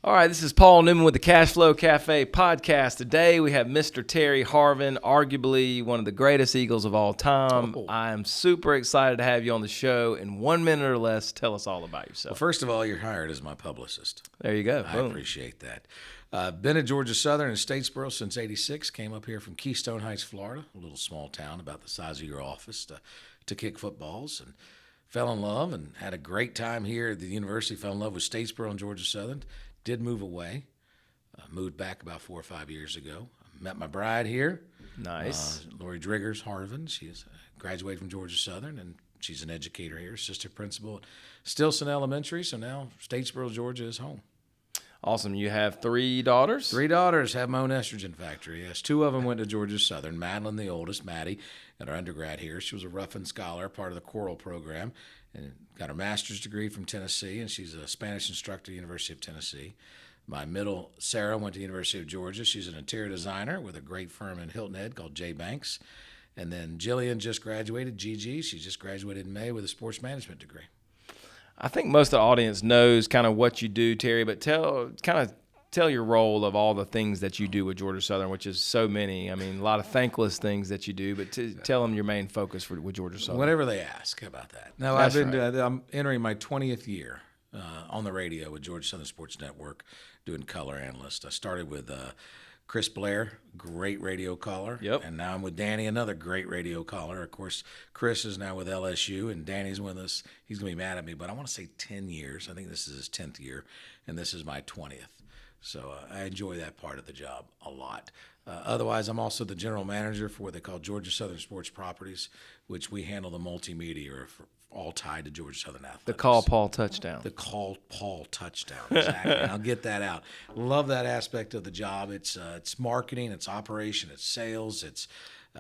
All right, this is Paul Newman with the Cashflow Cafe podcast. Today we have Mr. Terry Harvin, arguably one of the greatest Eagles of all time. I am super excited to have you on the show. In 1 minute or less, tell us all about yourself. Well, first of all, you're hired as my publicist. There you go. I appreciate that. Been at Georgia Southern in Statesboro since '86. Came up here from Keystone Heights, Florida, a little small town about the size of your office, to kick footballs, and fell in love and had a great time here at the university. Fell in love with Statesboro and Georgia Southern. Did move away. Moved back about 4 or 5 years ago. Met my bride here. Nice. Lori Driggers Harvin. She's graduated from Georgia Southern, and she's an educator here, assistant principal at Stilson Elementary. So now Statesboro, Georgia is home. Awesome. You have 3 daughters? 3 daughters. Have my own estrogen factory, yes. 2 of them went to Georgia Southern. Madeline, the oldest, Maddie, got her undergrad here. She was a Ruffin Scholar, part of the choral program, and got her master's degree from Tennessee, and she's a Spanish instructor at the University of Tennessee. My middle, Sarah, went to the University of Georgia. She's an interior designer with a great firm in Hilton Head called J. Banks. And then Jillian just graduated, Gigi. She just graduated in May with a sports management degree. I think most of the audience knows kind of what you do, Terry, but tell your role of all the things that you do with Georgia Southern, which is so many. I mean, a lot of thankless things that you do, but tell them your main focus with Georgia Southern. Whatever they ask. How about that? No, I'm entering my 20th year on the radio with Georgia Southern Sports Network, doing color analyst. I started with Chris Blair, great radio caller. Yep. And now I'm with Danny, another great radio caller. Of course, Chris is now with LSU, and Danny's with us. He's going to be mad at me, but I want to say 10 years. I think this is his 10th year, and this is my 20th. So I enjoy that part of the job a lot. Otherwise, I'm also the general manager for what they call Georgia Southern Sports Properties, which we handle the multimedia for all tied to Georgia Southern athletics. The Call Paul touchdown. The Call Paul touchdown, exactly. And I'll get that out. Love that aspect of the job. It's marketing, it's operation, it's sales, it's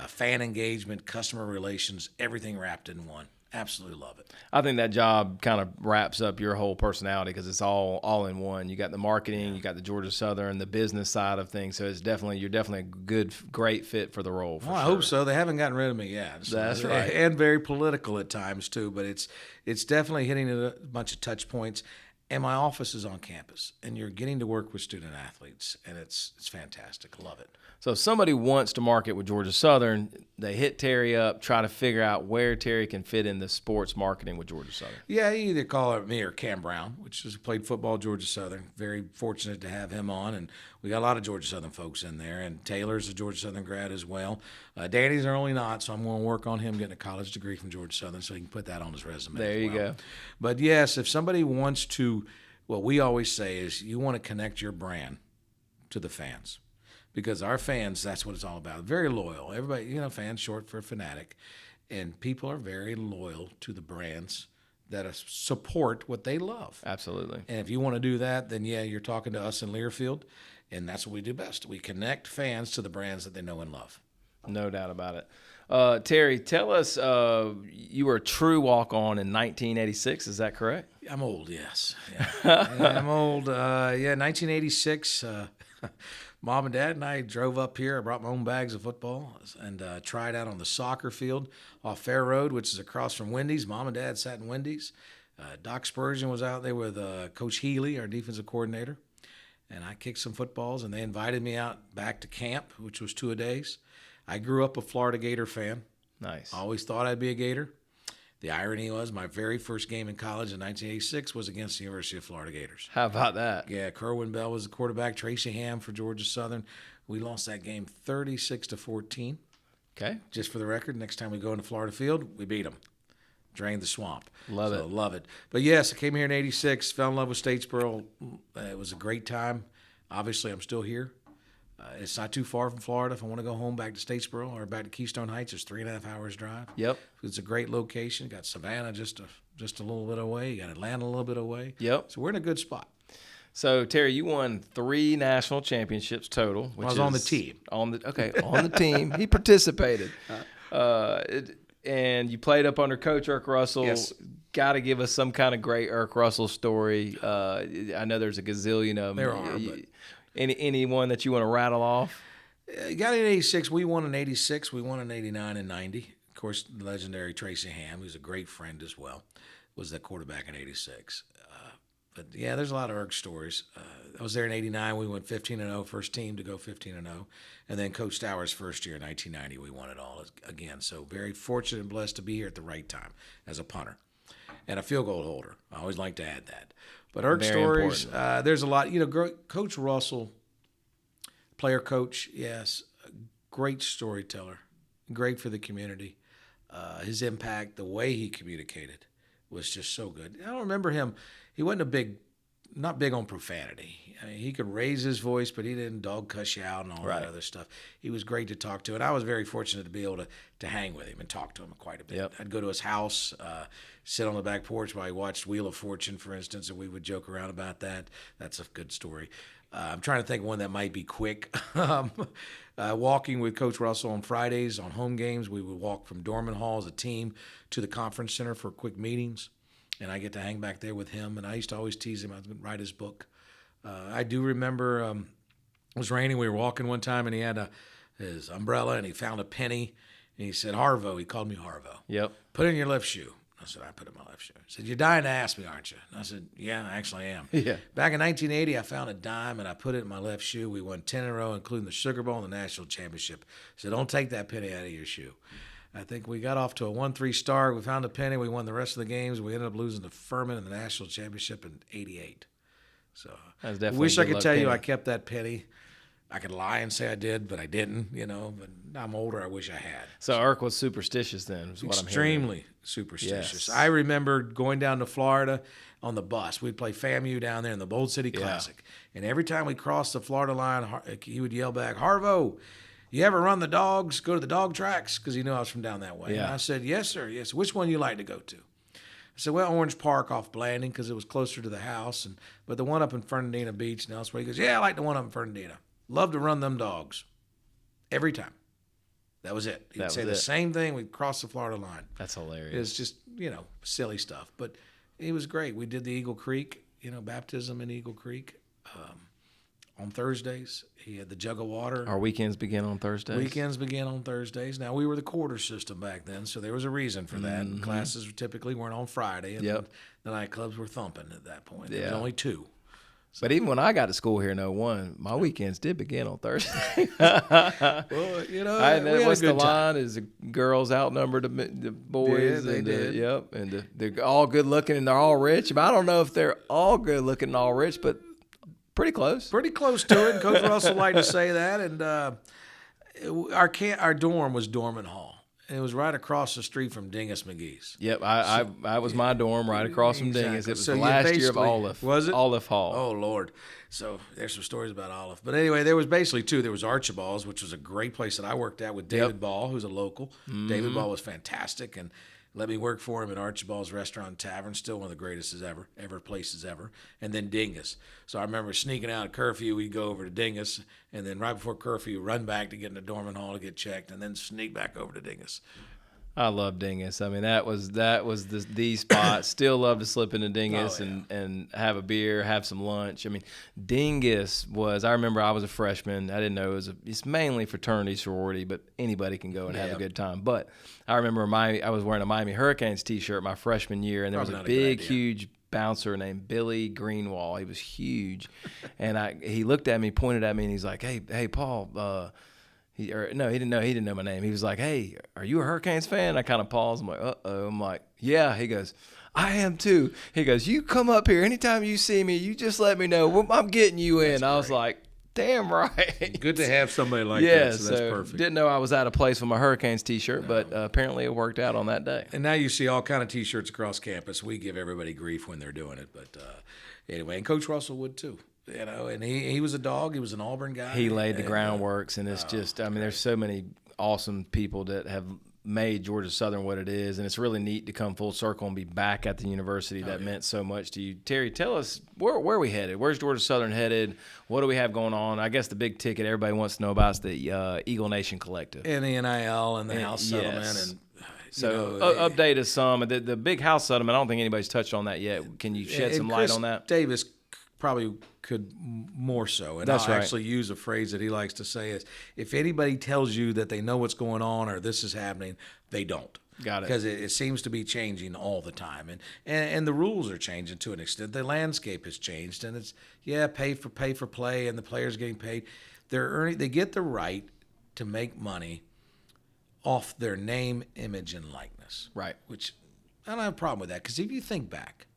fan engagement, customer relations, everything wrapped in one. Absolutely love it. I think that job kind of wraps up your whole personality because it's all in one. You got the marketing, you got the Georgia Southern, the business side of things. So you're definitely a great fit for the role. I hope so. They haven't gotten rid of me yet. So, that's right. And very political at times too, but it's definitely hitting a bunch of touch points. And my office is on campus, and you're getting to work with student athletes, and it's fantastic. Love it. So if somebody wants to market with Georgia Southern, they hit Terry up, try to figure out where Terry can fit in the sports marketing with Georgia Southern. Yeah, you either call me or Cam Brown, which has played football at Georgia Southern. Very fortunate to have him on, and we got a lot of Georgia Southern folks in there, and Taylor's a Georgia Southern grad as well. Danny's are only not, so I'm going to work on him getting a college degree from Georgia Southern so he can put that on his resume. There you go. But yes, if somebody wants to, what we always say is you want to connect your brand to the fans. Because our fans, that's what it's all about. Very loyal. Everybody, fans short for fanatic. And people are very loyal to the brands that support what they love. Absolutely. And if you want to do that, then yeah, you're talking to us in Learfield. And that's what we do best. We connect fans to the brands that they know and love. No doubt about it. Terry, tell us, you were a true walk-on in 1986. Is that correct? I'm old, yes. Yeah. I'm old. 1986. Mom and Dad and I drove up here. I brought my own bags of football and tried out on the soccer field off Fair Road, which is across from Wendy's. Mom and Dad sat in Wendy's. Doc Spurgeon was out there with Coach Healy, our defensive coordinator. And I kicked some footballs, and they invited me out back to camp, which was 2-a-days. I grew up a Florida Gator fan. Nice. Always thought I'd be a Gator. The irony was my very first game in college in 1986 was against the University of Florida Gators. How about that? Yeah, Kerwin Bell was the quarterback, Tracy Ham for Georgia Southern. We lost that game 36-14. Okay. Just for the record, next time we go into Florida Field, we beat them. Drained the swamp. Love it. Love it. But yes, I came here in 86, fell in love with Statesboro. It was a great time. Obviously, I'm still here. It's not too far from Florida. If I want to go home back to Statesboro or back to Keystone Heights, it's 3.5 hours drive. Yep. It's a great location. Got Savannah just a little bit away. You got Atlanta a little bit away. Yep. So we're in a good spot. So Terry, you won 3 national championships total. Which I was on the team. On the team. He participated. And you played up under Coach Irk Russell. Yes. Got to give us some kind of great Irk Russell story. I know there's a gazillion of them. There are, but anyone that you want to rattle off? Got in 86. We won in 86. We won in 89 and 90. Of course, the legendary Tracy Ham, who's a great friend as well, was the quarterback in 86. But yeah, there's a lot of Erg stories. I was there in '89. We went 15-0, first team to go 15-0, and then Coach Stowers' first year in 1990, we won it all again. So very fortunate and blessed to be here at the right time as a punter and a field goal holder. I always like to add that. But Erg stories, there's a lot. Coach Russell, player coach, yes, great storyteller, great for the community. His impact, the way he communicated, was just so good. I don't remember him. He wasn't not big on profanity. I mean, he could raise his voice, but he didn't dog cuss you out and all that other stuff. He was great to talk to, and I was very fortunate to be able to hang with him and talk to him quite a bit. Yep. I'd go to his house, sit on the back porch while he watched Wheel of Fortune, for instance, and we would joke around about that. That's a good story. I'm trying to think of one that might be quick. Walking with Coach Russell on Fridays on home games, we would walk from Dorman Hall as a team to the conference center for quick meetings, and I get to hang back there with him. And I used to always tease him. I would write his book. I do remember it was raining. We were walking one time, and he had his umbrella, and he found a penny, and he said, "Harvo." He called me Harvo. Yep. Put it in your left shoe. I said, "I put it in my left shoe." He said, "You're dying to ask me, aren't you?" And I said, "Yeah, I actually am." Yeah. Back in 1980, I found a dime, and I put it in my left shoe. We won 10 in a row, including the Sugar Bowl and the National Championship. So don't take that penny out of your shoe. I think we got off to a 1-3 start. We found a penny. We won the rest of the games. We ended up losing to Furman in the National Championship in '88. So I wish I could tell you I kept that penny. I could lie and say I did, but I didn't, But I'm older. I wish I had. So Irk was superstitious then, is what I'm hearing. Extremely superstitious. Yes. I remember going down to Florida on the bus. We'd play FAMU down there in the Bold City Classic. And every time we crossed the Florida line, he would yell back, "Harvo, you ever run the dogs, go to the dog tracks?" Because he knew I was from down that way. Yeah. And I said, "Yes, sir, yes. Which one you like to go to?" I said, "Well, Orange Park off Blanding because it was closer to the house. But the one up in Fernandina Beach and elsewhere." He goes, "Yeah, I like the one up in Fernandina. Love to run them dogs." Every time. That was it. He'd say the same thing. We'd cross the Florida line. That's hilarious. It was just, silly stuff. But it was great. We did the Eagle Creek, baptism in Eagle Creek on Thursdays. He had the jug of water. Our weekends begin on Thursdays? Weekends begin on Thursdays. Now, we were the quarter system back then, so there was a reason for that. Mm-hmm. Classes typically weren't on Friday, and the nightclubs were thumping at that point. There was only two. So. But even when I got to school here in 01, my weekends did begin on Thursday. Well, what's the line? Is the girls outnumber the boys? Yeah, they did. Yep, and they're all good looking and they're all rich. But I don't know if they're all good looking and all rich, but pretty close. Pretty close to it. And Coach Russell liked to say that. And our dorm was Dorman Hall. And it was right across the street from Dingus McGee's. Yep, I was my dorm right across from Dingus. It was the last year of Olive. Was it? Olive Hall. Oh, Lord. So there's some stories about Olive. But anyway, there was basically two. There was Archibald's, which was a great place that I worked at with David Ball, who's a local. Mm-hmm. David Ball was fantastic and let me work for him at Archibald's Restaurant and Tavern, still one of the greatest places ever. And then Dingus. So I remember sneaking out at curfew. We'd go over to Dingus, and then right before curfew, run back to get into Dorman Hall to get checked, and then sneak back over to Dingus. I love Dingus. I mean, that was the spot. Still love to slip into Dingus and have a beer, have some lunch. I mean, Dingus was. I remember I was a freshman. I didn't know it's mainly fraternity sorority, but anybody can go and have a good time. But I remember I was wearing a Miami Hurricanes t-shirt my freshman year, and there was a big, huge bouncer named Billy Greenwall. He was huge, and he looked at me, pointed at me, and he's like, "Hey, Paul." He didn't know my name. He was like, "Hey, are you a Hurricanes fan?" I kind of paused. I'm like, "Uh-oh." I'm like, "Yeah." He goes, "I am too." He goes, "You come up here. Anytime you see me, you just let me know. I'm getting you in." I was like, damn right. Good to have somebody like that, so that's perfect. Didn't know I was out of place with my Hurricanes t-shirt, but apparently it worked out on that day. And now you see all kind of t-shirts across campus. We give everybody grief when they're doing it. But anyway, and Coach Russell would too. And he was a dog. He was an Auburn guy. He laid the groundworks, and it's just, I mean, there's so many awesome people that have made Georgia Southern what it is, and it's really neat to come full circle and be back at the university that meant so much to you. Terry, tell us, where are we headed? Where's Georgia Southern headed? What do we have going on? I guess the big ticket everybody wants to know about is the Eagle Nation Collective. And the NIL and the house settlement. Yes. And update us some. The big house settlement, I don't think anybody's touched on that yet. Can you shed some light on that? Davis probably could more so. And I'll actually use a phrase that he likes to say is, if anybody tells you that they know what's going on or this is happening, they don't. Got it. Because it seems to be changing all the time, and the rules are changing to an extent. The landscape has changed, and it's pay for play, and the players getting paid. They get the right to make money off their name, image, and likeness. Right. Which I don't have a problem with that, because if you think back,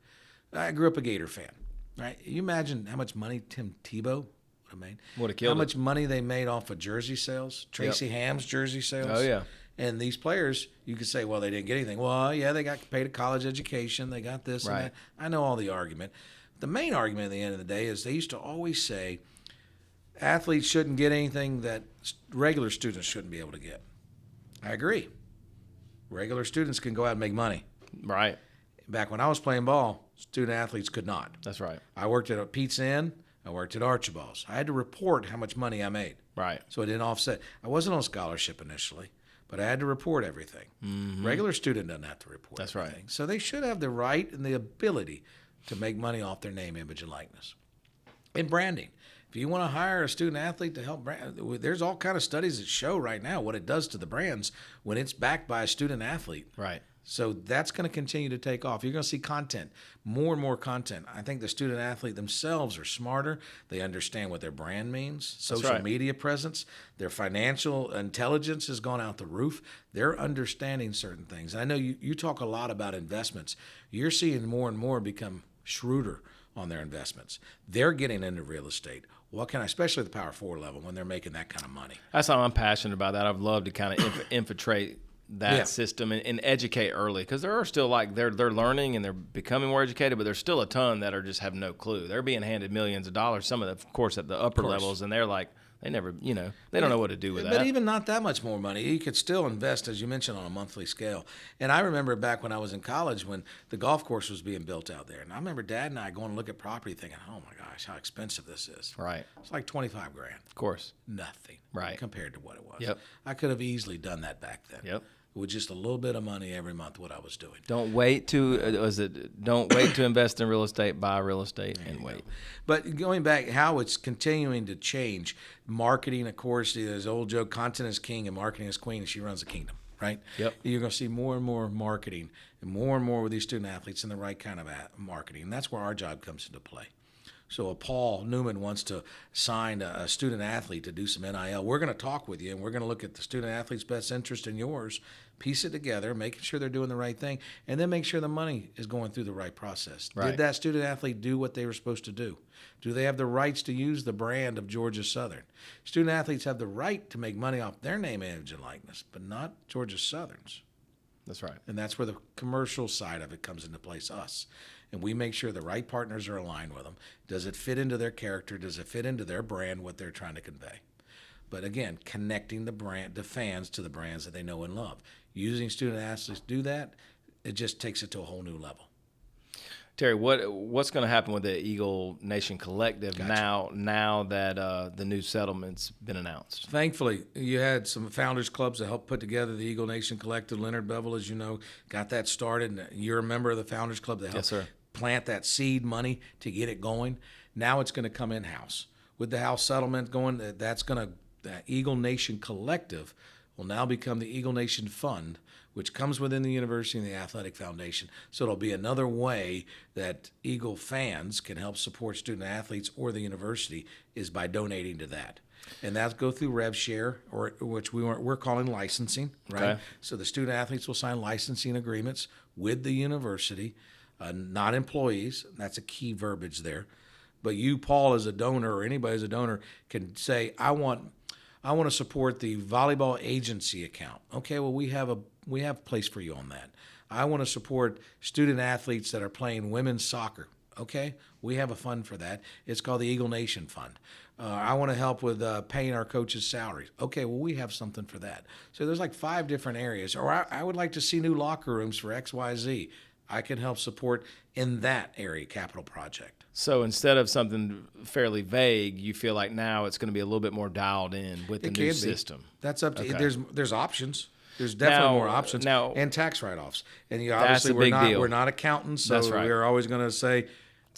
I grew up a Gator fan. Right? You imagine how much money Tim Tebow would have made. Would have killed how much money they made off of jersey sales, Tracy Ham's jersey sales. Oh, yeah. And these players, you could say, well, they didn't get anything. Well, yeah, they got paid a college education. They got this and that. I know all the argument. The main argument at the end of the day is they used to always say athletes shouldn't get anything that regular students shouldn't be able to get. I agree. Regular students can go out and make money. Right. Back when I was playing ball, student athletes could not. That's right. I worked at a Pizza Inn. I worked at Archibald's. I had to report how much money I made. Right. So it didn't offset. I wasn't on scholarship initially, but I had to report everything. Mm-hmm. Regular student doesn't have to report That's everything. right. So they should have the right and the ability to make money off their name, image, and likeness. And branding. If you want to hire a student athlete to help brand, there's all kind of studies that show right now what it does to the brands when it's backed by a student athlete. Right. So that's going to continue to take off. You're going to see content, more and more content. I think the student athlete themselves are smarter. They understand what their brand means, social media presence, their financial intelligence has gone out the roof. They're understanding certain things. I know you talk a lot about investments. You're seeing more and more become shrewder on their investments. They're getting into real estate. What can I, especially at the Power 4 level, when they're making that kind of money? That's how I'm passionate about that. I'd love to kind of infiltrate that system and educate early, because there are still they're learning and they're becoming more educated, but there's still a ton that are just have no clue. They're being handed millions of dollars, some of course at the upper levels, and they're like, they never, they don't know what to do with that. But even not that much more money, you could still invest, as you mentioned, on a monthly scale. And I remember back when I was in college when the golf course was being built out there, and I remember Dad and I going to look at property thinking, oh my gosh, how expensive this is. Right. It's like $25,000. Of course. Nothing. Right. Compared to what it was. Yep. I could have easily done that back then. Yep. With just a little bit of money every month, what I was doing. Don't wait to invest in real estate, buy real estate, and wait. But going back, how it's continuing to change. Marketing, of course, there's old joke, content is king and marketing is queen, and she runs the kingdom, right? Yep. You're going to see more and more marketing and more with these student athletes and the right kind of marketing. And that's where our job comes into play. So if Paul Newman wants to sign a student athlete to do some NIL, we're going to talk with you, and we're going to look at the student athlete's best interest in yours, piece it together, making sure they're doing the right thing, and then make sure the money is going through the right process. Right. Did that student athlete do what they were supposed to do? Do they have the rights to use the brand of Georgia Southern? Student athletes have the right to make money off their name, image, and likeness, but not Georgia Southern's. That's right. And that's where the commercial side of it comes into place, us. And we make sure the right partners are aligned with them. Does it fit into their character? Does it fit into their brand, what they're trying to convey? But again, connecting the fans to the brands that they know and love. Using student athletes to do that, it just takes it to a whole new level. Terry, what's going to happen with the Eagle Nation Collective now that the new settlement's been announced? Thankfully, you had some founders clubs that helped put together the Eagle Nation Collective. Leonard Bevel, as you know, got that started. And you're a member of the founders club that helped plant that seed money to get it going. Now it's going to come in-house. With the house settlement going, that Eagle Nation Collective will now become the Eagle Nation Fund, which comes within the university and the athletic foundation. So it'll be another way that Eagle fans can help support student athletes or the university is by donating to that. And that's go through rev share, or which we're calling licensing, right? Okay. So the student athletes will sign licensing agreements with the university, not employees. That's a key verbiage there. But you, Paul, as a donor, or anybody as a donor, can say, I want to support the volleyball agency account. Okay, well, we have a place for you on that. I want to support student athletes that are playing women's soccer. Okay, we have a fund for that. It's called the Eagle Nation Fund. I want to help with paying our coaches' salaries. Okay, well, we have something for that. So there's like 5 different areas. Or I would like to see new locker rooms for XYZ. I can help support in that area capital project. So instead of something fairly vague, you feel like now it's going to be a little bit more dialed in with the new system. That's up to you. There's options. There's definitely more options and tax write-offs. And obviously we're not accountants, so we're always going to say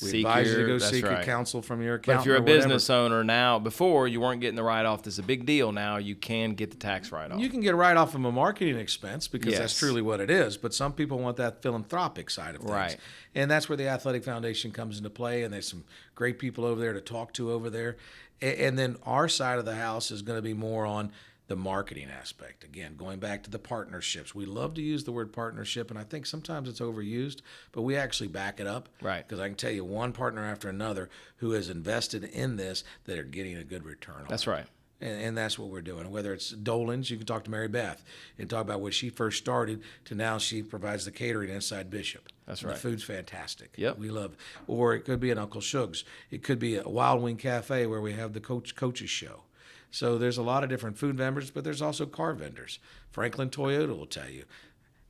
We advise you to go that's seek right. counsel from your But accountant. if you're a or whatever. business owner now, before you weren't getting the write-off, this is a big deal now. You can get the tax write-off. You can get a write-off from a marketing expense because Yes. that's truly what it is. But some people want that philanthropic side of things. Right. And that's where the Athletic Foundation comes into play. And there's some great people over there to talk to over there. And then our side of the house is going to be more on the marketing aspect. Again, going back to the partnerships. We love to use the word partnership, and I think sometimes it's overused, but we actually back it up. Right. Because I can tell you one partner after another who has invested in this that are getting a good return on That's it. right. And that's what we're doing. Whether it's Dolan's, you can talk to Mary Beth and talk about when she first started to now she provides the catering inside Bishop. That's And right. The food's fantastic. Yep. We love it. Or it could be an Uncle Shug's. It could be a Wild Wing Cafe where we have the coaches show. So there's a lot of different food vendors, but there's also car vendors. Franklin Toyota will tell you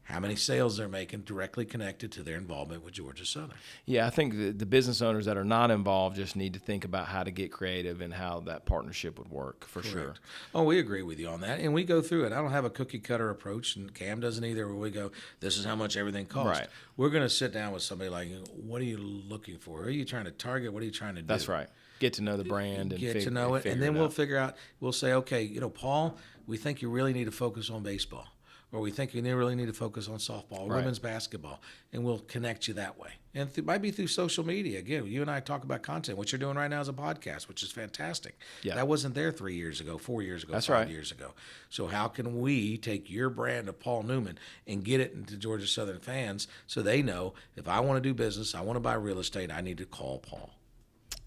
how many sales they're making directly connected to their involvement with Georgia Southern. Yeah, I think the business owners that are not involved just need to think about how to get creative and how that partnership would work for sure. Oh, we agree with you on that, and we go through it. I don't have a cookie cutter approach, and Cam doesn't either. Where we go, this is how much everything costs. Right. We're going to sit down with somebody like, what are you looking for? Who are you trying to target? What are you trying to do? That's right. Get to know the brand and Get to know it, and then figure we'll out. figure out. We'll say, okay, Paul, we think you really need to focus on baseball, or we think you really need to focus on softball, or Right. women's basketball, and we'll connect you that way. And it might be through social media. Again, you and I talk about content. What you're doing right now is a podcast, which is fantastic. Yeah. That wasn't there 3 years ago, 4 years ago, That's 5 right. years ago. So how can we take your brand of Paul Newman and get it into Georgia Southern fans so they know if I want to do business, I want to buy real estate, I need to call Paul.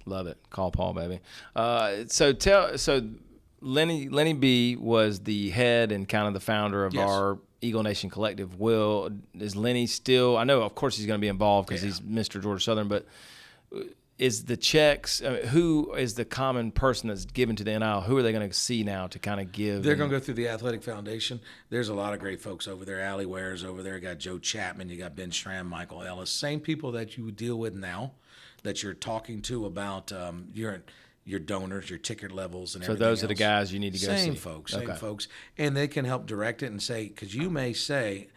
Love it. Call Paul, baby. So Lenny B was the head and kind of the founder of Yes. our Eagle Nation Collective. Is Lenny still? I know, of course, he's going to be involved because he's Mr. Georgia Southern. But is the checks? Who is the common person that's given to the NIL? Who are they going to see now to kind of give? They're going to go through the Athletic Foundation. There's a lot of great folks over there. Allie Ware's over there. You got Joe Chapman. You got Ben Schramm, Michael Ellis. Same people that you deal with now that you're talking to about your donors, your ticket levels, and everything those are the else. guys you need to go see. Same folks. Okay. And they can help direct it and say, because you may say,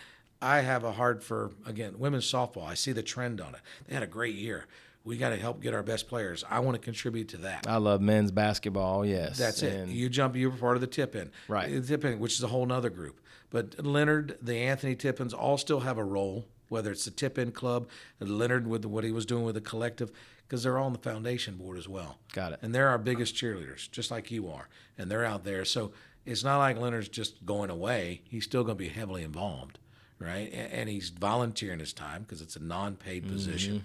I have a heart for, again, women's softball. I see the trend on it. They had a great year. We got to help get our best players. I want to contribute to that. I love men's basketball. Yes, That's it. You're part of the tip-in. Right. The tip-in, which is a whole nother group. But Leonard, the Anthony Tippins, all still have a role, whether it's the tip-in club, Leonard with what he was doing with the collective, because they're all on the foundation board as well. Got it. And they're our biggest cheerleaders, just like you are. And they're out there. So it's not like Leonard's just going away. He's still going to be heavily involved, right? And he's volunteering his time because it's a non-paid position.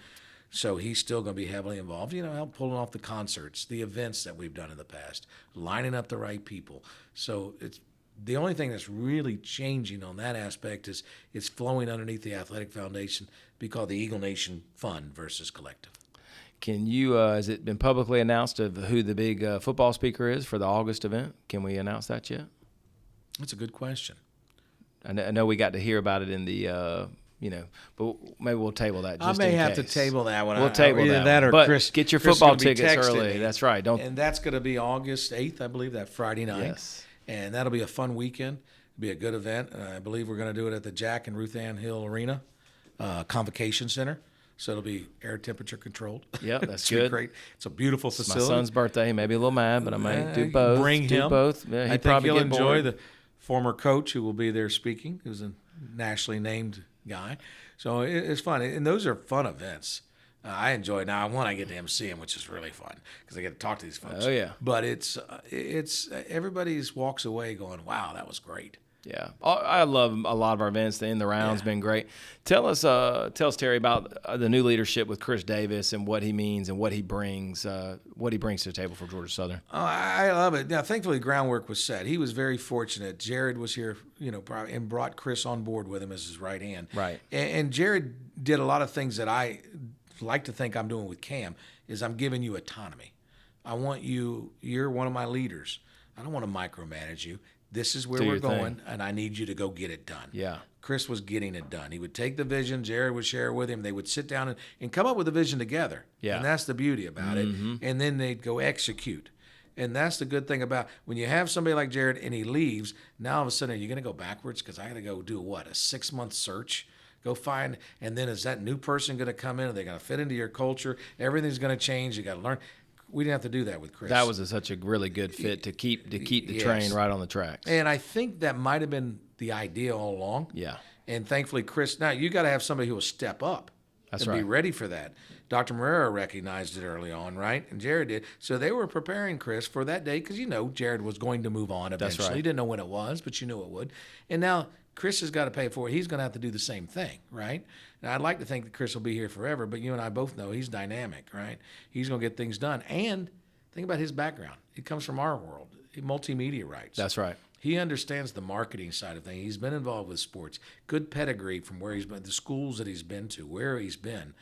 So he's still going to be heavily involved, help pulling off the concerts, the events that we've done in the past, lining up the right people. So it's the only thing that's really changing on that aspect is it's flowing underneath the Athletic Foundation, be called the Eagle Nation Fund versus Collective. Can you? Has it been publicly announced of who the big football speaker is for the August event? Can we announce that yet? That's a good question. I know we got to hear about it in the. But maybe we'll table that. Just I may in have case. to table that one. We'll table either that or one. But Chris. get your Chris is football gonna be tickets texting early. me. That's right. Don't. And that's going to be August 8th, I believe, that Friday night. Yes. And that'll be a fun weekend. It'll be a good event. I believe we're going to do it at the Jack and Ruth Ann Hill Arena Convocation Center. So it'll be air temperature controlled. Yep, that's It's gonna be good. great. It's a beautiful My facility. son's birthday. He may be a little mad, but I may do You both. Bring do him. both. Yeah, I he'd think probably he'll get enjoy bored. the former coach who will be there speaking, who's a nationally named guy. So it's fun. And those are fun events. I enjoy it. Now, I get to MC them, which is really fun because I get to talk to these folks. Oh, yeah. But it's everybody's walks away going, wow, that was great. Yeah, I love a lot of our events. The In the Round's been great. Tell us, Terry, about the new leadership with Chris Davis and what he means and what he brings to the table for Georgia Southern. Oh, I love it. Now, thankfully, groundwork was set. He was very fortunate. Jared was here, and brought Chris on board with him as his right hand. Right. And Jared did a lot of things that I like to think I'm doing with Cam. Is I'm giving you autonomy. I want you. You're one of my leaders. I don't want to micromanage you. This is where Do we're your going, thing. and I need you to go get it done. Yeah. Chris was getting it done. He would take the vision. Jared would share it with him. They would sit down and come up with a vision together. Yeah. And that's the beauty about it. And then they'd go execute. And that's the good thing about when you have somebody like Jared and he leaves, now all of a sudden, are you going to go backwards? Because I got to go do what? A 6-month search? Go find, and then is that new person going to come in? Are they going to fit into your culture? Everything's going to change. You got to learn. We didn't have to do that with Chris. That was such a really good fit to keep the train right on the tracks. And I think that might have been the idea all along. Yeah. And thankfully, Chris, now you got to have somebody who will step up and be ready for that. Dr. Marrero recognized it early on, right? And Jared did. So they were preparing Chris for that day because, Jared was going to move on eventually. That's right. He didn't know when it was, but you knew it would. And now Chris has got to pay for it. He's going to have to do the same thing, right? Now, I'd like to think that Chris will be here forever, but you and I both know he's dynamic, right? He's going to get things done. And think about his background. It comes from our world, multimedia rights. That's right. He understands the marketing side of things. He's been involved with sports, good pedigree from where he's been, the schools that he's been to, where he's been,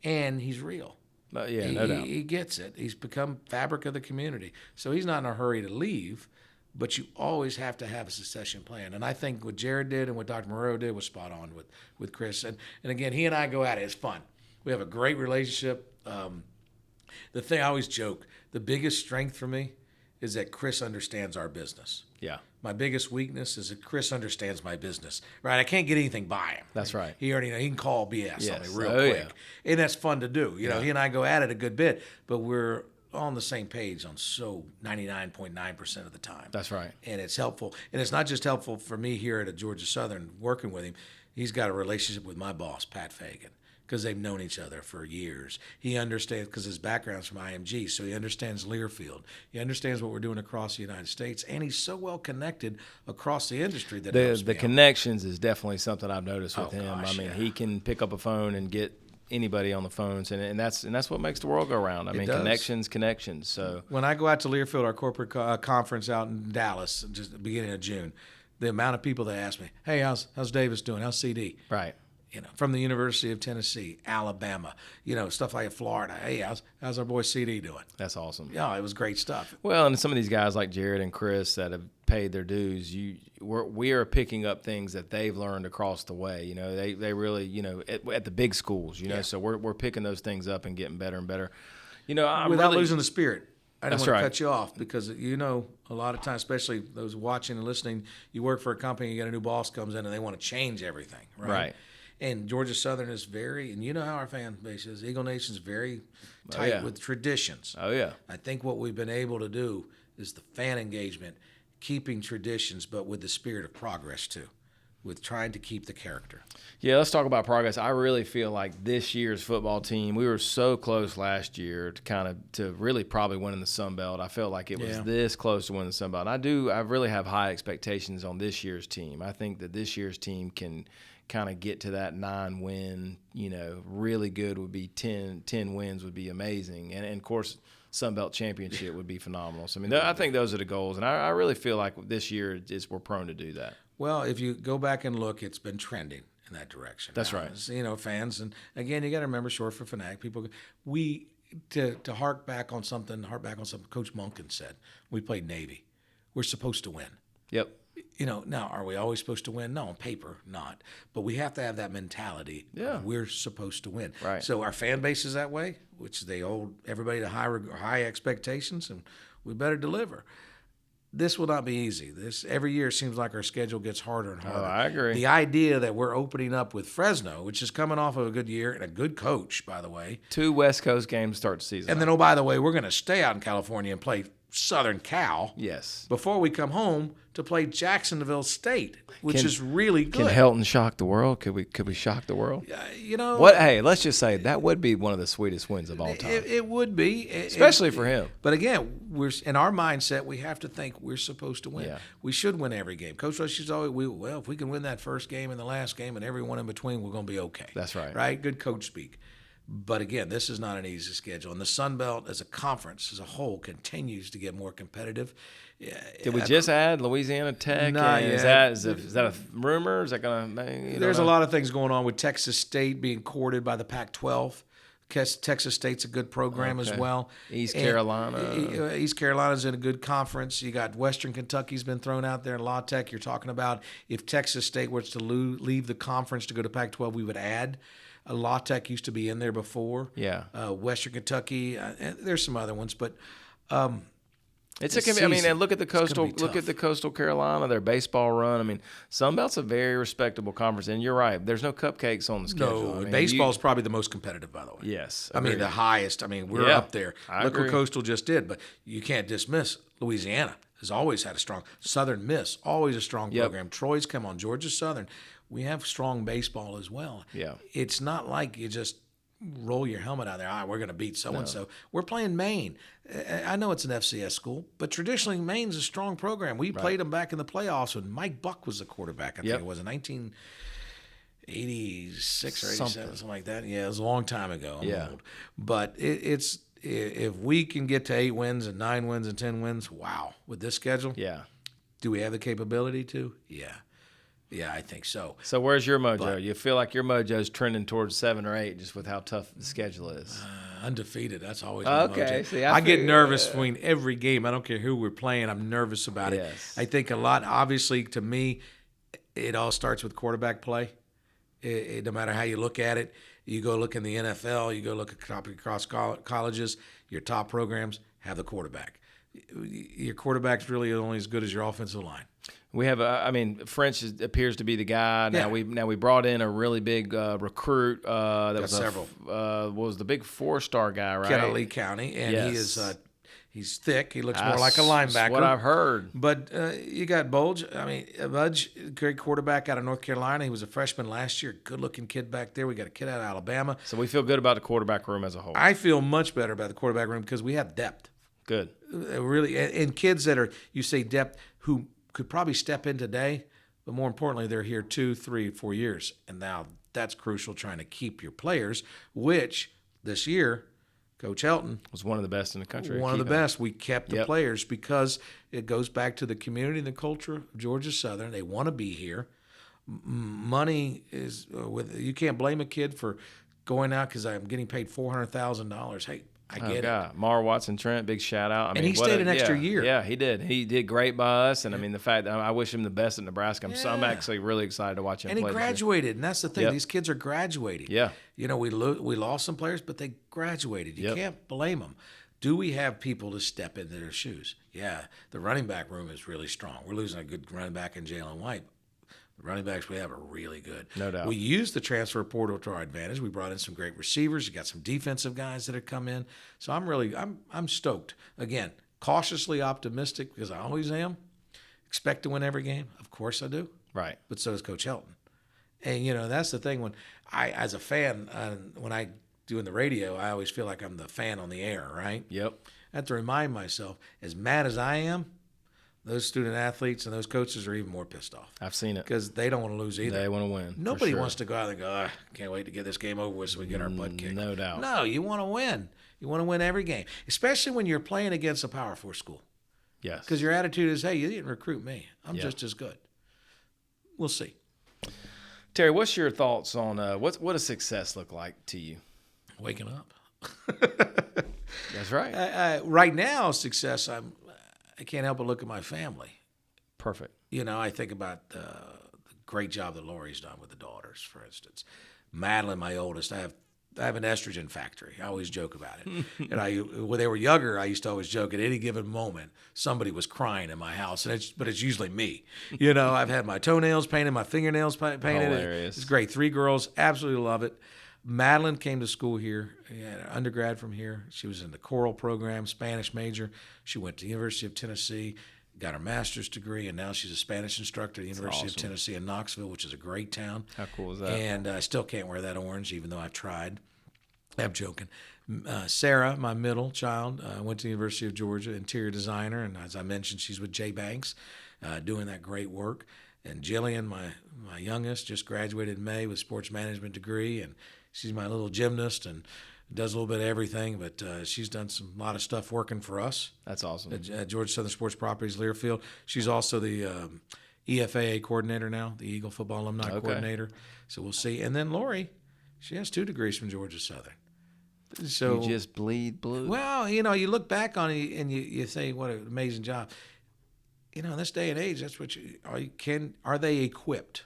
and he's real. No doubt. He gets it. He's become fabric of the community. So he's not in a hurry to leave, but you always have to have a succession plan. And I think what Jared did and what Dr. Marrero did was spot on with Chris. And again, he and I go at it. It's fun. We have a great relationship. The thing I always joke, the biggest strength for me is that Chris understands our business. Yeah. My biggest weakness is that Chris understands my business. Right? I can't get anything by him. That's right. He already he can call BS on me real Oh, quick. yeah. And that's fun to do. He and I go at it a good bit, but we're on the same page on 99.9% of the time. That's right. And it's helpful. And it's not just helpful for me here at Georgia Southern working with him. He's got a relationship with my boss, Pat Fagan, because they've known each other for years. He understands, because his background's from IMG, so he understands Learfield. He understands what we're doing across the United States, and he's so well connected across the industry that the connections is definitely something I've noticed with him. Gosh, I mean, he can pick up a phone and get anybody on the phones, and that's what makes the world go round. I mean, connections. So when I go out to Learfield, our corporate conference out in Dallas, just at the beginning of June, the amount of people that ask me, "Hey, how's Davis doing? How's CD?" Right. From the University of Tennessee, Alabama, stuff like Florida. Hey, how's our boy CD doing? That's awesome. Yeah, it was great stuff. Well, and some of these guys like Jared and Chris that have paid their dues, we are picking up things that they've learned across the way. They really, at the big schools, so we're picking those things up and getting better and better. Without losing the spirit. I don't want to right. cut you off because, a lot of times, especially those watching and listening, you work for a company, you got a new boss comes in and they want to change everything, right? Right. And Georgia Southern is very, and you know how our fan base is, Eagle Nation's very tight with traditions. Oh, yeah. I think what we've been able to do is the fan engagement, keeping traditions, but with the spirit of progress, too, with trying to keep the character. Yeah, let's talk about progress. I really feel like this year's football team, we were so close last year to really probably winning the Sun Belt. I felt like it was this close to winning the Sun Belt. And I really have high expectations on this year's team. I think that this year's team can kind of get to that 9-win, really good would be 10 wins would be amazing. And of course, Sun Belt Championship would be phenomenal. So, I think those are the goals. And I really feel like this year we're prone to do that. Well, if you go back and look, it's been trending in that direction. That's right. Fans. And again, you got to remember, short for fanatic, people, to hark back on something Coach Monken said. We played Navy. We're supposed to win. Yep. Now, are we always supposed to win? No, on paper, not. But we have to have that mentality. Yeah. We're supposed to win. Right. So our fan base is that way, which they hold everybody to high expectations, and we better deliver. This will not be easy. Every year seems like our schedule gets harder and harder. Oh, I agree. The idea that we're opening up with Fresno, which is coming off of a good year and a good coach, by the way. 2 West Coast games to start the season. And then, by the way, we're going to stay out in California and play Southern Cal. Yes. Before we come home to play Jacksonville State, which is really good. Can Helton shock the world? Could we shock the world? What? Hey, let's just say that would be one of the sweetest wins of all time. It would be, especially for him. But again, we're in our mindset. We have to think we're supposed to win. Yeah. We should win every game. Coach Rush is always, if we can win that first game and the last game and every one in between, we're going to be okay. That's right. Right? Good coach speak. But again, this is not an easy schedule. And the Sun Belt as a conference as a whole continues to get more competitive. Did we just add Louisiana Tech? Not yet. Is that a rumor? Is that going to? There's a lot of things going on with Texas State being courted by the Pac-12. Texas State's a good program as well. East Carolina's in a good conference. You got Western Kentucky's been thrown out there, and La Tech. You're talking about if Texas State was to leave the conference to go to Pac-12, we would add. La Tech used to be in there before. Yeah. Western Kentucky. There's some other ones, but It's this I mean, season, and look at the it's gonna coastal. be Look at tough. the Coastal Carolina, their baseball run. I mean, Sunbelt's a very respectable conference, and you're right. There's no cupcakes on the schedule. No, I mean, baseball's probably the most competitive, by the way. yes, I mean, agreed. the highest. I mean, we're Yeah, up there. I Look what agree. Coastal just did, but you can't dismiss Louisiana has always had a strong Southern Miss, always a strong Yep. program. Troy's come on, Georgia Southern. We have strong baseball as well. Yeah. It's not like you just roll your helmet out there. We're going to beat so and so. We're playing Maine. I know it's an FCS school, but traditionally Maine's a strong program. We played them back in the playoffs when Mike Buck was the quarterback. I think it was in 1986 or 87, something like that. Yeah, it was a long time ago. I'm old. But it's if we can get to 8 wins and 9 wins and 10 wins, wow! With this schedule, Yeah. do we have the capability to? Yeah. Yeah, I think so. So where's your mojo? You feel like your mojo's trending towards 7 or 8, just with how tough the schedule is. Undefeated. That's always my mojo. See, I get nervous between every game. I don't care who we're playing. I'm nervous about it. Yes. I think a lot, obviously, to me, it all starts with quarterback play. No matter how you look at it, you go look in the NFL, you go look across colleges, your top programs have the quarterback. Your quarterback's really only as good as your offensive line. We have French appears to be the guy. Now we brought in a really big recruit. That was several. Was the big 4-star guy, right? Out of Lee County, and he is he's thick. He looks more like a linebacker. That's what I've heard. But you got Budge, great quarterback out of North Carolina. He was a freshman last year. Good-looking kid back there. We got a kid out of Alabama. So we feel good about the quarterback room as a whole. I feel much better about the quarterback room because we have depth. Good. Really, and kids that are, you say depth, who could probably step in today, but more importantly, they're here 2, 3, 4 years. And now that's crucial, trying to keep your players, which this year, Coach Helton Was one of the best in the country. one of the best. We kept the Yep. players because it goes back to the community and the culture of Georgia Southern. They want to be here. Money is you can't blame a kid for going out because I'm getting paid $400,000. Hey, I get it. Mar Watson Trent, big shout out. I mean, he stayed an extra year. Yeah, he did. He did great by us, and I mean the fact that I wish him the best at Nebraska. I'm actually really excited to watch him And play. he this year. graduated, and that's the thing. Yep. These kids are graduating. Yeah. You know, we lost some players, but they graduated. You can't blame them. Do we have people to step into their shoes? Yeah, the running back room is really strong. We're losing a good running back in Jalen White. The running backs we have are really good. No doubt. We used the transfer portal to our advantage. We brought in some great receivers. You got some defensive guys that have come in. So I'm stoked. Again, cautiously optimistic because I always am. Expect to win every game. Of course I do. Right. But so does Coach Helton. And, you know, that's the thing. When I, as a fan, when I do in the radio, I always feel like I'm the fan on the air, right? Yep. I have to remind myself, as mad as I am, those student athletes and those coaches are even more pissed off I've seen it. because they don't want to lose either. They want to win. Nobody wants to go out and go, can't wait to get this game over with so we get our butt kicked. No doubt. No, you want to win. You want to win every game, especially when you're playing against a Power 4 school. Yes. Because your attitude is, hey, you didn't recruit me. I'm just as good. We'll see. Terry, what's your thoughts on what does success look like to you? Waking up. That's right. Right now, success, I can't help but look at my family. Perfect. You know, I think about the great job that Lori's done with the daughters, for instance. Madeline, my oldest, I have an estrogen factory. I always joke about it. And when they were younger, I used to always joke at any given moment, somebody was crying in my house, but it's usually me. You know, I've had my toenails painted, my fingernails painted. Hilarious. It's great. 3 girls, absolutely love it. Madeline came to school here, had an undergrad from here. She was in the choral program, Spanish major. She went to the University of Tennessee, got her master's degree, and now she's a Spanish instructor at the University of Tennessee in Knoxville, which is a great town. How cool is that? And I still can't wear that orange, even though I've tried. I'm joking. Sarah, my middle child, went to the University of Georgia, interior designer, and as I mentioned, she's with Jay Banks, doing that great work. And Jillian, my youngest, just graduated in May with sports management degree, and she's my little gymnast and does a little bit of everything, but she's done a lot of stuff working for us. That's awesome. At Georgia Southern Sports Properties, Learfield. She's also the EFAA coordinator now, the Eagle Football Alumni Coordinator. So we'll see. And then Lori, she has 2 degrees from Georgia Southern. So You just bleed blue. well, you know, you look back on it and you say, what an amazing job. You know, in this day and age, that's what are they equipped?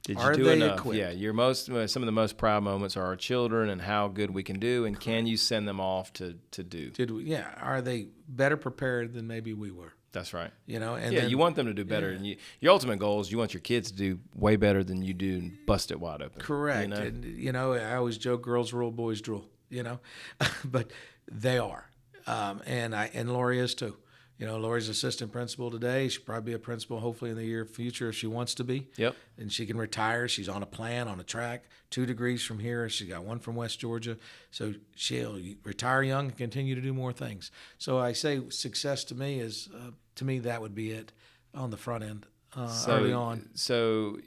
Did you Are do they enough? equipped? Yeah, some of the most proud moments are our children and how good we can do, and can you send them off to do? Are they better prepared than maybe we were? That's right. And yeah, then, you want them to do better, and your ultimate goal is you want your kids to do way better than you do and bust it wide open. correct. And I always joke, girls rule, boys drool. But they are, and Lori is too. Lori's assistant principal today. She'll probably be a principal hopefully in the near future if she wants to be. Yep. And she can retire. She's on a plan, on a track, 2 degrees from here. She got 1 from West Georgia. So she'll retire young and continue to do more things. So I say success to me is, that would be it on the front end early on. So,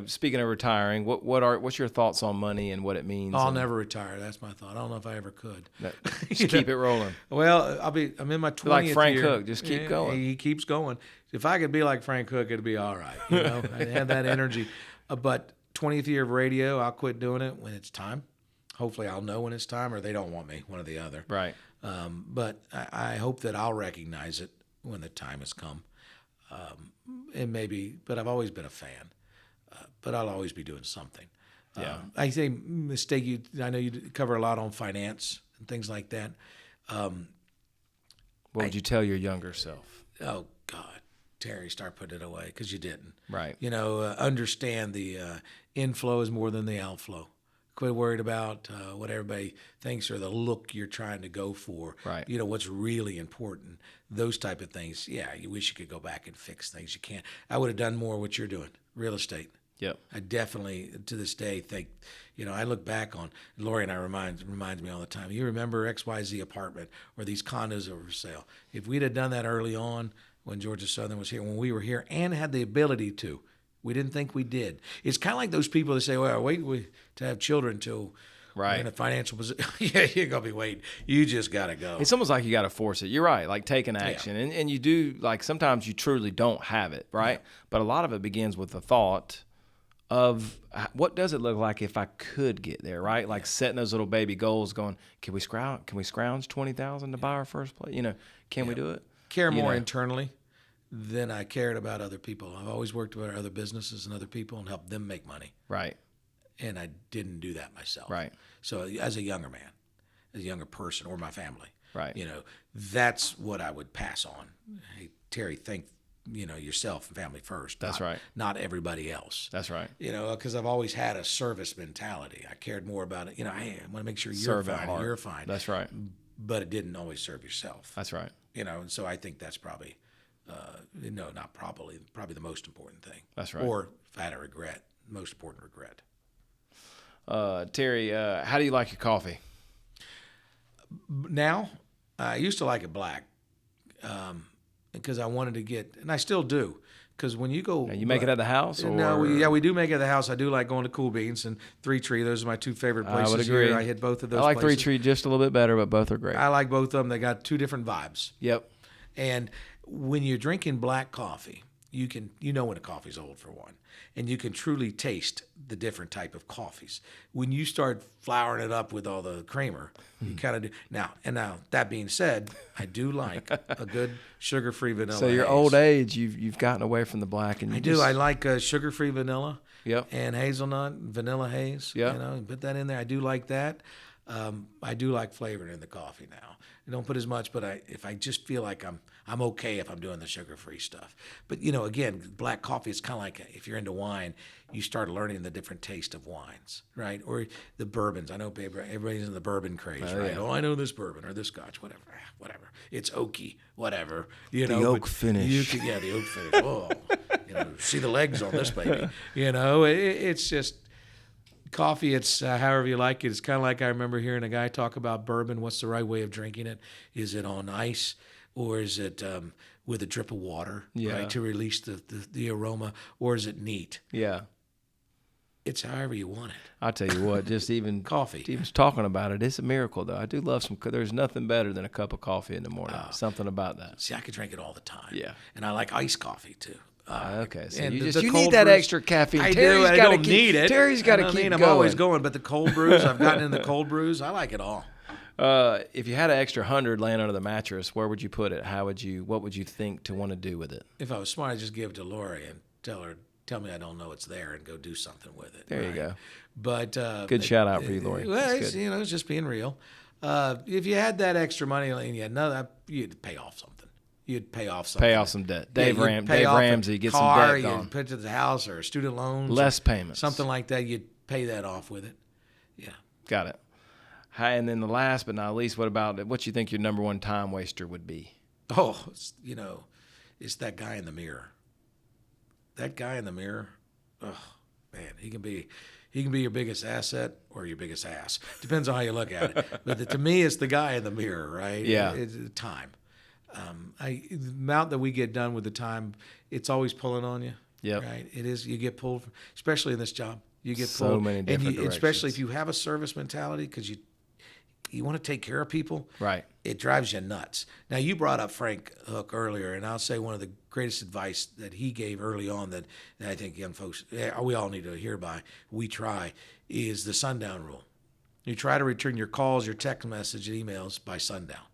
speaking of retiring, what's your thoughts on money and what it means? I'll never retire. That's my thought. I don't know if I ever could. Just keep it rolling. Well, I'm in my 20th like Frank year. Cook, just keep going. He keeps going. If I could be like Frank Cook, it'd be all right. I have that energy. But 20th year of radio, I'll quit doing it when it's time. Hopefully, I'll know when it's time, or they don't want me, one or the other. Right. But I hope that I'll recognize it when the time has come. But I've always been a fan. But I'll always be doing something. Yeah. I say mistake. I know you cover a lot on finance and things like that. What would you tell your younger self? Oh God, Terry, start putting it away because you didn't. Right. Understand the inflow is more than the outflow. Quit worried about what everybody thinks or the look you're trying to go for. Right. What's really important. Those type of things. Yeah, you wish you could go back and fix things. You can't. I would have done more what you're doing. Real estate. Yep. I definitely, to this day, think, I look back on, Lori and I reminds me all the time, you remember XYZ apartment or these condos over for sale. If we'd have done that early on when Georgia Southern was here, when we were here and had the ability to, we didn't think we did. It's kind of like those people that say, well, wait to have children until we're in a financial position. Yeah, you're going to be waiting. You just got to go. It's almost like you got to force it. You're right, like taking action. Yeah. And you do, like sometimes you truly don't have it, right? Yeah. But a lot of it begins with the thought of what does it look like if I could get there, right? Like setting those little baby goals, going, can we scrounge $20,000 to buy our first place? Can we do it? Care more internally than I cared about other people. I've always worked with other businesses and other people and helped them make money. Right. And I didn't do that myself. Right. So as a younger man, as a younger person, or my family, right. That's what I would pass on. Hey, Terry, think yourself and family first. That's right. Not everybody else. That's right. Because I've always had a service mentality. I cared more about it. Hey, I want to make sure you're fine and you're fine. That's right. But it didn't always serve yourself. That's right. And so I think that's probably, not probably the most important thing. That's right. Or if I had a regret, most important regret. Terry, how do you like your coffee? Now, I used to like it black. Because I wanted to get, and I still do, because when you go... Now you make it at the house? Or? No, we do make it at the house. I do like going to Cool Beans and Three Tree. Those are my 2 favorite places. I would agree. Here. I hit both of those I like places. Three Tree just a little bit better, but both are great. I like both of them. They got 2 different vibes. Yep. And when you're drinking black coffee, you know when a coffee's old, for one, and you can truly taste the different type of coffees. When you start flouring it up with all the creamer, you kind of do. Now, that being said, I do like a good sugar-free vanilla. So your haze. old age, you've gotten away from the black, and I do. I like sugar-free vanilla. Yep. And hazelnut, vanilla haze. Yep. Put that in there. I do like that. I do like flavoring in the coffee now. I don't put as much, but if I just feel like I'm okay if I'm doing the sugar-free stuff. But, again, black coffee is kind of like if you're into wine, you start learning the different taste of wines, right? Or the bourbons. I know everybody's in the bourbon craze, right? Yeah. Oh, I know this bourbon or this scotch, whatever. It's oaky, whatever. The oak finish. The oak finish. Oh, see the legs on this baby. It's just... Coffee, it's however you like it. It's kind of like I remember hearing a guy talk about bourbon. What's the right way of drinking it? Is it on ice or is it with a drip of water, right, to release the aroma, or is it neat? Yeah. It's however you want it. I'll tell you what, just even coffee. Even talking about it, it's a miracle, though. I do love there's nothing better than a cup of coffee in the morning. Something about that. See, I could drink it all the time. Yeah. And I like iced coffee, too. Okay, so and you need that extra caffeine. I don't need it. Terry's got to keep going. I'm always going, but the cold brews, I've gotten in the cold brews. I like it all. If you had an extra 100 laying under the mattress, where would you put it? What would you think to want to do with it? If I was smart, I'd just give it to Lori and tell her tell me I don't know it's there and go do something with it. There you go. But good shout out for you, Lori. Well, it's just being real. If you had that extra money and you had none, you'd pay off something. You'd pay off something. Pay off some debt. Dave pay off Ramsey, get car, some debt gone. You'd put it to the house or student loans. Less payments. Something like that. You'd pay that off with it. Yeah. Got it. And then the last but not least, what you think your number one time waster would be? Oh, it's that guy in the mirror. That guy in the mirror, oh, man, he can be your biggest asset or your biggest ass. Depends on how you look at it. But to me, it's the guy in the mirror, right? Yeah. It's time. The amount that we get done with the time, it's always pulling on you. Yep. Right. It is. You get pulled, especially in this job. You get so pulled. Many different directions. Especially if you have a service mentality, because you want to take care of people. Right. It drives you nuts. Now, you brought up Frank Hook earlier, and I'll say one of the greatest advice that he gave early on that I think young folks, we all need to hear by, we try, is the sundown rule. You try to return your calls, your text message, and emails by sundown,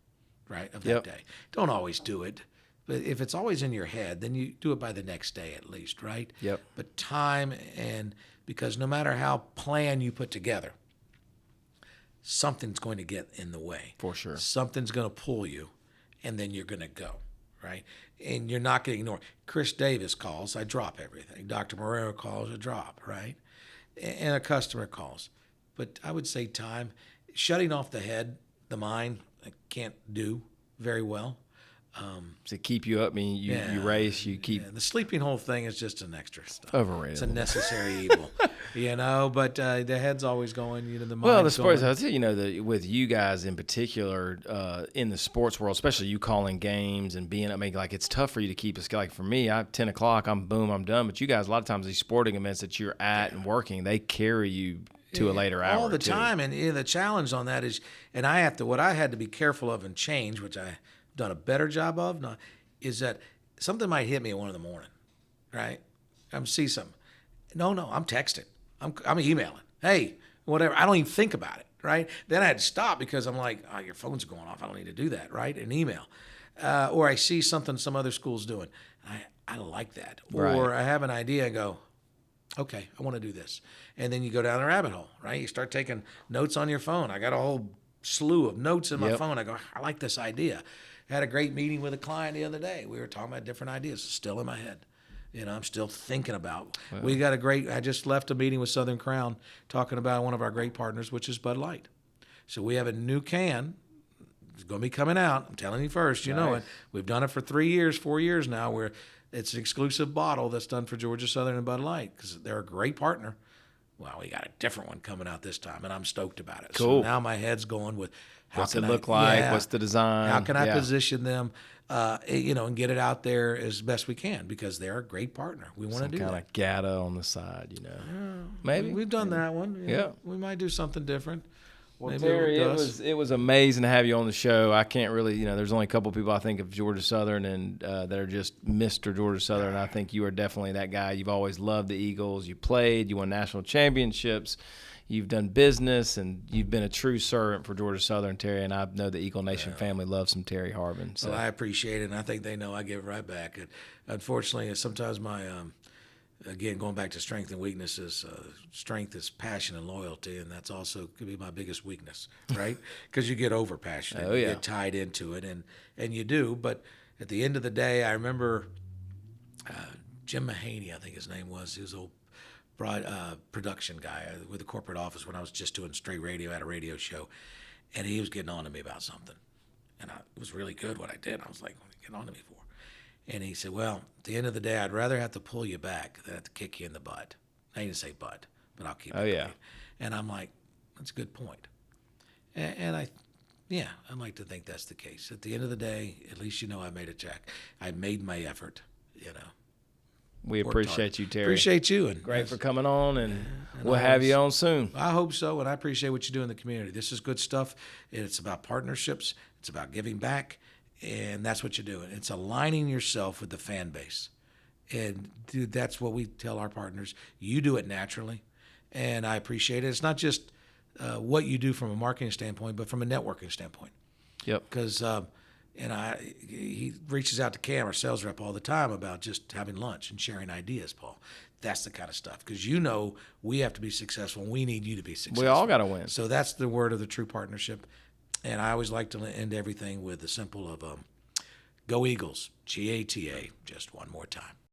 right, of that day. Don't always do it. But if it's always in your head, then you do it by the next day at least, right? Yep. But time, and because no matter how plan you put together, something's going to get in the way. For sure. Something's going to pull you, and then you're going to go, right? And you're not going to ignore. Chris Davis calls, I drop everything. Dr. Morero calls, I drop, right? And a customer calls. But I would say time, shutting off the head, the mind, I can't do very well. To keep you up, you race, you keep. Yeah, the sleeping whole thing is just an extra stuff. Overrated. It's a necessary evil, But the head's always going. The mind's well, the sports. going. I'll tell you, with you guys in particular, in the sports world, especially you calling games and being. Like it's tough for you to keep a. Like for me, at 10 o'clock, I'm done. But you guys, a lot of times these sporting events that you're at and working, they carry you to a later hour all the time. And the challenge on that is, and what I had to be careful of and change, which I done a better job of, is that something might hit me at 1 a.m, right? I'm see something. No, I'm texting. I'm emailing. Hey, whatever. I don't even think about it, right? Then I had to stop because I'm like, oh, your phone's going off. I don't need to do that, right? An email. Or I see something some other school's doing. I like that. Right. Or I have an idea and go, okay, I want to do this. And then you go down the rabbit hole, right? You start taking notes on your phone. I got a whole slew of notes in my phone. I go, I like this idea. I had a great meeting with a client the other day. We were talking about different ideas. It's still in my head. I'm still thinking about. Wow. We got I just left a meeting with Southern Crown talking about one of our great partners, which is Bud Light. So we have a new can. It's going to be coming out. I'm telling you first. You know it. We've done it for 4 years now, where it's an exclusive bottle that's done for Georgia Southern and Bud Light because they're a great partner. Well, we got a different one coming out this time, and I'm stoked about it. Cool. So now my head's going with what's it look like? What's the design? How can I position them, and get it out there as best we can because they're a great partner. We want to do that. Some kind of GATA on the side, Maybe. We've done that one. Yeah. We might do something different. Well, maybe Terry, it was amazing to have you on the show. I can't really, there's only a couple people I think of Georgia Southern and that are just Mr. Georgia Southern. I think you are definitely that guy. You've always loved the Eagles. You played. You won national championships. You've done business, and you've been a true servant for Georgia Southern, Terry. And I know the Eagle Nation family loves some Terry Harvin. So. Well, I appreciate it, and I think they know I give right back. And unfortunately, sometimes my again, going back to strength and weaknesses, strength is passion and loyalty, and that's also could be my biggest weakness, right? Because you get over passionate, you get tied into it, and you do. But at the end of the day, I remember Jim Mahaney, I think his name was. He was an old production guy with the corporate office when I was just doing straight radio at a radio show, and he was getting on to me about something, and it was really good what I did. I was like, what are you getting on to me for? And he said, well, at the end of the day, I'd rather have to pull you back than have to kick you in the butt. I didn't say butt, but I'll keep it going. And I'm like, that's a good point. And I'd like to think that's the case. At the end of the day, at least I made a check. I made my effort, We appreciate you, Terry. Appreciate you. And great for coming on, and we'll have you on soon. I hope so, and I appreciate what you do in the community. This is good stuff. It's about partnerships. It's about giving back. And that's what you're doing. It's aligning yourself with the fan base. And dude, that's what we tell our partners. You do it naturally, and I appreciate it. It's not just what you do from a marketing standpoint, but from a networking standpoint. Yep. Because he reaches out to Cam, our sales rep, all the time about just having lunch and sharing ideas, Paul. That's the kind of stuff, because we have to be successful, and we need you to be successful. We all got to win. So that's the word of the true partnership. And I always like to end everything with the simple of Go Eagles, GATA, just one more time.